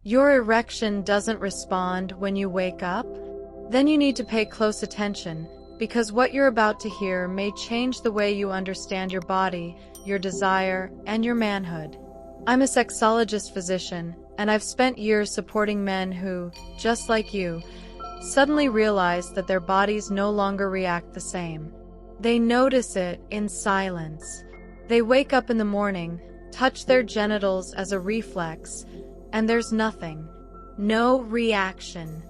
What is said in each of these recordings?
Your erection doesn't respond when you wake up? Then you need to pay close attention, because what you're about to hear may change the way you understand your body, your desire, and your manhood. I'm a sexologist physician, and I've spent years supporting men who, just like you, suddenly realize that their bodies no longer react the same. They notice it in silence. They wake up in the morning, touch their genitals as a reflex, and there's nothing. No reaction.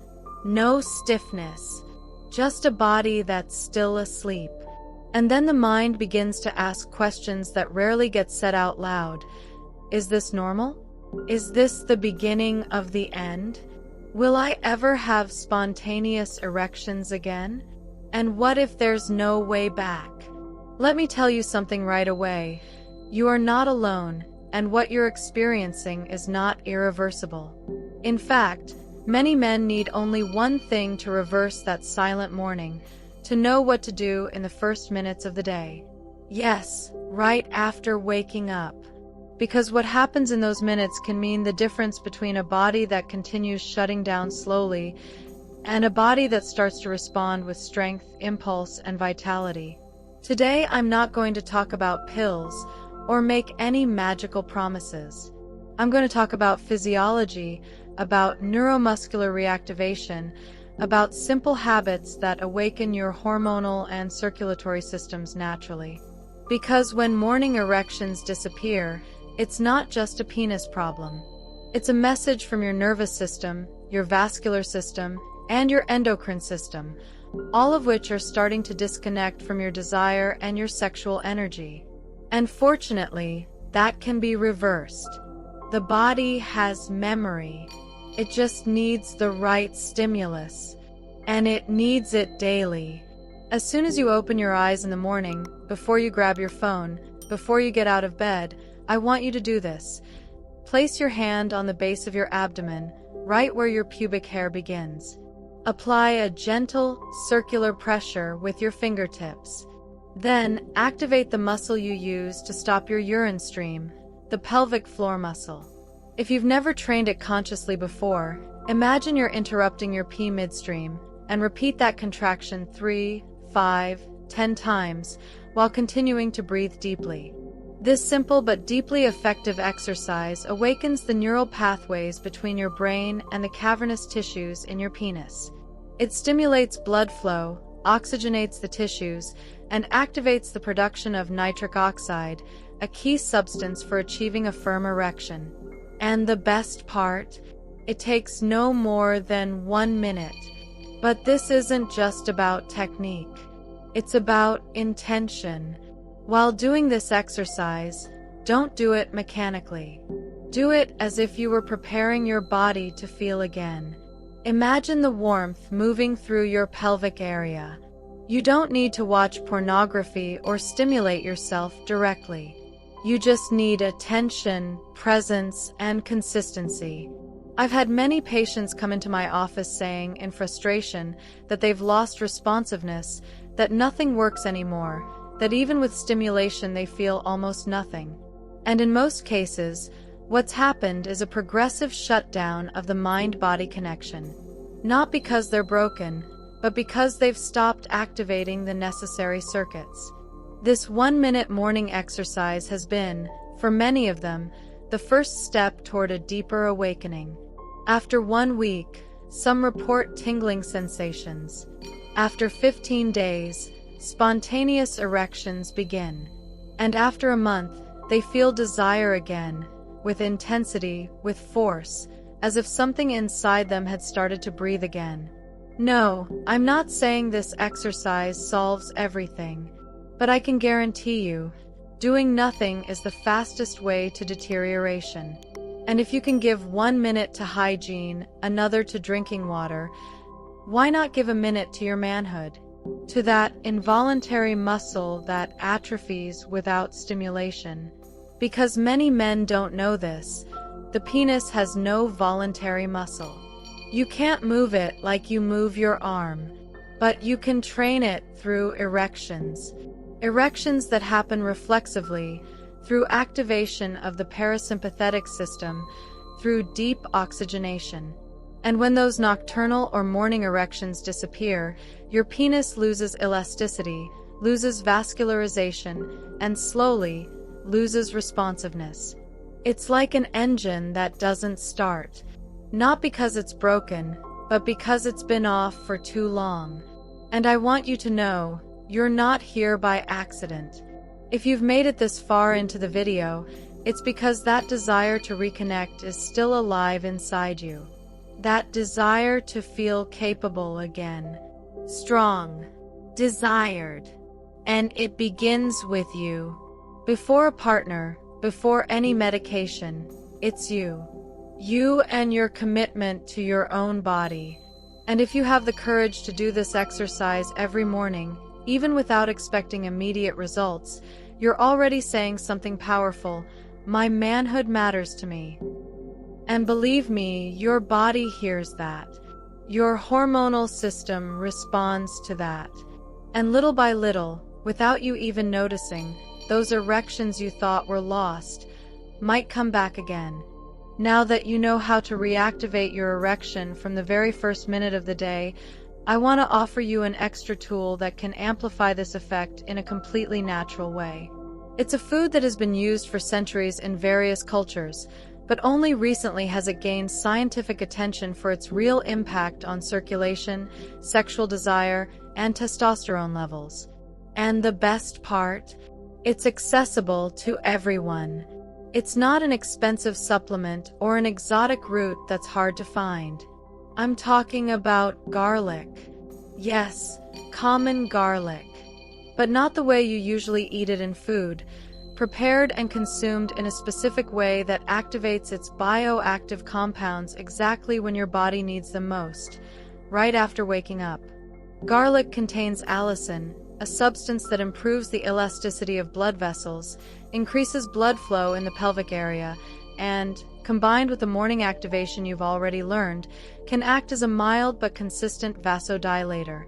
No stiffness. Just a body that's still asleep. And then the mind begins to ask questions that rarely get said out loud. Is this normal? Is this the beginning of the end? Will I ever have spontaneous erections again? And what if there's no way back? Let me tell you something right away. You are not alone, and what you're experiencing is not irreversible. In fact, many men need only one thing to reverse that silent morning, to know what to do in the first minutes of the day. Yes, right after waking up. Because what happens in those minutes can mean the difference between a body that continues shutting down slowly and a body that starts to respond with strength, impulse, and vitality. Today, I'm not going to talk about pills or make any magical promises. I'm going to talk about physiology, about neuromuscular reactivation, about simple habits that awaken your hormonal and circulatory systems naturally. Because when morning erections disappear, it's not just a penis problem. It's a message from your nervous system, your vascular system, and your endocrine system, all of which are starting to disconnect from your desire and your sexual energy. And fortunately, that can be reversed. The body has memory. It just needs the right stimulus, and it needs it daily. As soon as you open your eyes in the morning, before you grab your phone, before you get out of bed, I want you to do this. Place your hand on the base of your abdomen, right where your pubic hair begins. Apply a gentle, circular pressure with your fingertips. Then, activate the muscle you use to stop your urine stream, the pelvic floor muscle. If you've never trained it consciously before, imagine you're interrupting your pee midstream, and repeat that contraction 3, 5, 10 times, while continuing to breathe deeply. This simple but deeply effective exercise awakens the neural pathways between your brain and the cavernous tissues in your penis. It stimulates blood flow, oxygenates the tissues, and activates the production of nitric oxide, a key substance for achieving a firm erection. And the best part? It takes no more than 1 minute. But this isn't just about technique. It's about intention. While doing this exercise, don't do it mechanically. Do it as if you were preparing your body to feel again. Imagine the warmth moving through your pelvic area. You don't need to watch pornography or stimulate yourself directly. You just need attention, presence, and consistency. I've had many patients come into my office saying, in frustration, that they've lost responsiveness, that nothing works anymore, that even with stimulation they feel almost nothing. And in most cases, what's happened is a progressive shutdown of the mind-body connection. Not because they're broken, but because they've stopped activating the necessary circuits. This 1-minute morning exercise has been, for many of them, the first step toward a deeper awakening. After 1 week, some report tingling sensations. After 15 days, spontaneous erections begin. And after a month, they feel desire again, with intensity, with force, as if something inside them had started to breathe again. No, I'm not saying this exercise solves everything, but I can guarantee you, doing nothing is the fastest way to deterioration. And if you can give 1 minute to hygiene, another to drinking water, why not give a minute to your manhood? To that involuntary muscle that atrophies without stimulation. Because many men don't know this, the penis has no voluntary muscle. You can't move it like you move your arm, but you can train it through erections. Erections that happen reflexively, through activation of the parasympathetic system, through deep oxygenation. And when those nocturnal or morning erections disappear, your penis loses elasticity, loses vascularization, and slowly loses responsiveness. It's like an engine that doesn't start. Not because it's broken, but because it's been off for too long. And I want you to know, you're not here by accident. If you've made it this far into the video, it's because that desire to reconnect is still alive inside you. That desire to feel capable again. Strong. Desired. And it begins with you. Before a partner, before any medication, it's you. You and your commitment to your own body. And if you have the courage to do this exercise every morning, even without expecting immediate results, you're already saying something powerful. My manhood matters to me. And believe me, your body hears that. Your hormonal system responds to that. And little by little, without you even noticing, those erections you thought were lost might come back again. Now that you know how to reactivate your erection from the very first minute of the day, I want to offer you an extra tool that can amplify this effect in a completely natural way. It's a food that has been used for centuries in various cultures, but only recently has it gained scientific attention for its real impact on circulation, sexual desire, and testosterone levels. And the best part? It's accessible to everyone. It's not an expensive supplement or an exotic root that's hard to find. I'm talking about garlic. Yes, common garlic. But not the way you usually eat it in food, prepared and consumed in a specific way that activates its bioactive compounds exactly when your body needs them most, right after waking up. Garlic contains allicin, a substance that improves the elasticity of blood vessels, increases blood flow in the pelvic area, and, combined with the morning activation you've already learned, can act as a mild but consistent vasodilator.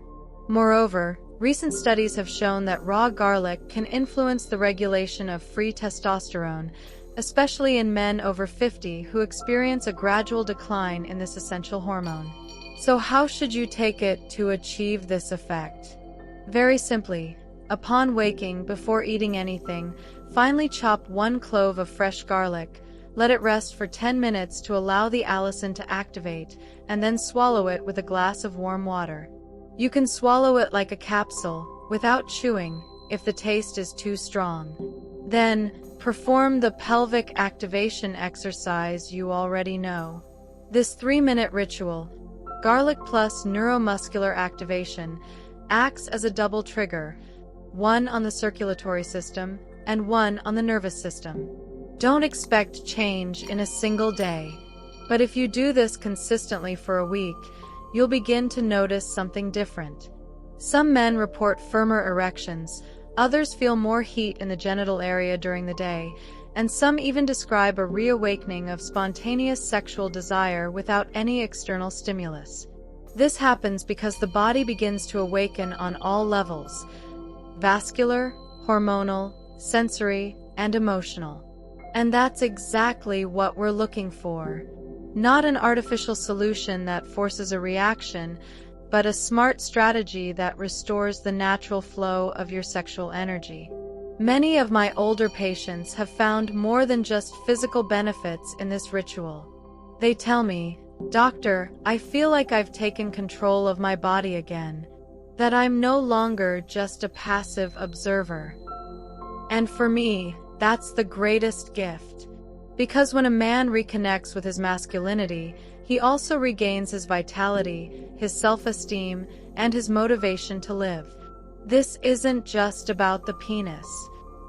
Moreover, recent studies have shown that raw garlic can influence the regulation of free testosterone, especially in men over 50 who experience a gradual decline in this essential hormone. So how should you take it to achieve this effect? Very simply, upon waking, before eating anything, finely chop 1 clove of fresh garlic, let it rest for 10 minutes to allow the allicin to activate, and then swallow it with a glass of warm water. You can swallow it like a capsule, without chewing, if the taste is too strong. Then, perform the pelvic activation exercise you already know. This 3-minute ritual, garlic plus neuromuscular activation, acts as a double trigger, one on the circulatory system and one on the nervous system. Don't expect change in a single day, but if you do this consistently for a week, you'll begin to notice something different. Some men report firmer erections, others feel more heat in the genital area during the day, and some even describe a reawakening of spontaneous sexual desire without any external stimulus. This happens because the body begins to awaken on all levels: vascular, hormonal, sensory, and emotional. And that's exactly what we're looking for. Not an artificial solution that forces a reaction, but a smart strategy that restores the natural flow of your sexual energy. Many of my older patients have found more than just physical benefits in this ritual. They tell me, "Doctor, I feel like I've taken control of my body again, that I'm no longer just a passive observer." And for me, that's the greatest gift. Because when a man reconnects with his masculinity, he also regains his vitality, his self-esteem, and his motivation to live. This isn't just about the penis.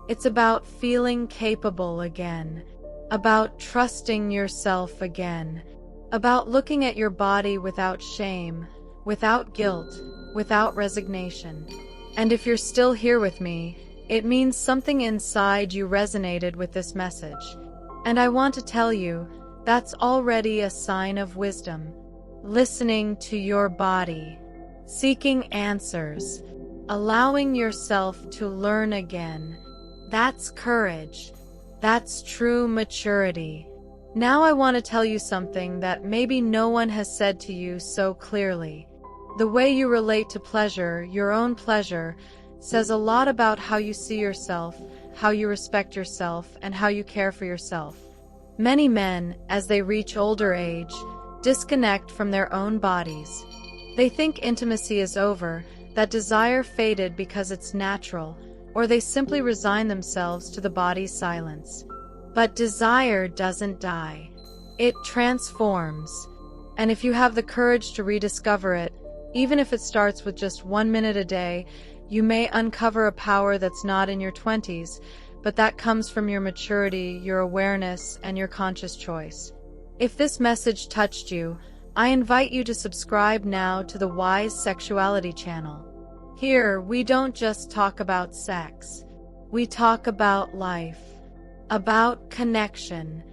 It's about feeling capable again, about trusting yourself again, about looking at your body without shame, without guilt, without resignation. And if you're still here with me, it means something inside you resonated with this message. And I want to tell you, that's already a sign of wisdom. Listening to your body, seeking answers, allowing yourself to learn again. That's courage. That's true maturity. Now I want to tell you something that maybe no one has said to you so clearly. The way you relate to pleasure, your own pleasure, says a lot about how you see yourself, how you respect yourself, and how you care for yourself. Many men, as they reach older age, disconnect from their own bodies. They think intimacy is over, that desire faded because it's natural, or they simply resign themselves to the body's silence. But desire doesn't die. It transforms. And if you have the courage to rediscover it, even if it starts with just 1 minute a day, you may uncover a power that's not in your 20s, but that comes from your maturity, your awareness, and your conscious choice. If this message touched you, I invite you to subscribe now to the Wise Sexuality channel. Here, we don't just talk about sex. We talk about life, about connection,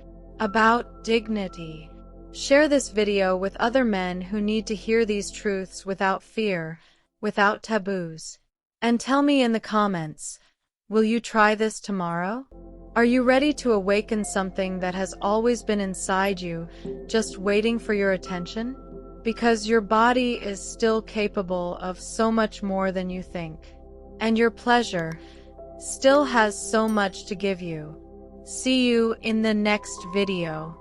about dignity. Share this video with other men who need to hear these truths without fear, without taboos. And tell me in the comments, will you try this tomorrow? Are you ready to awaken something that has always been inside you, just waiting for your attention? Because your body is still capable of so much more than you think. And your pleasure still has so much to give you. See you in the next video.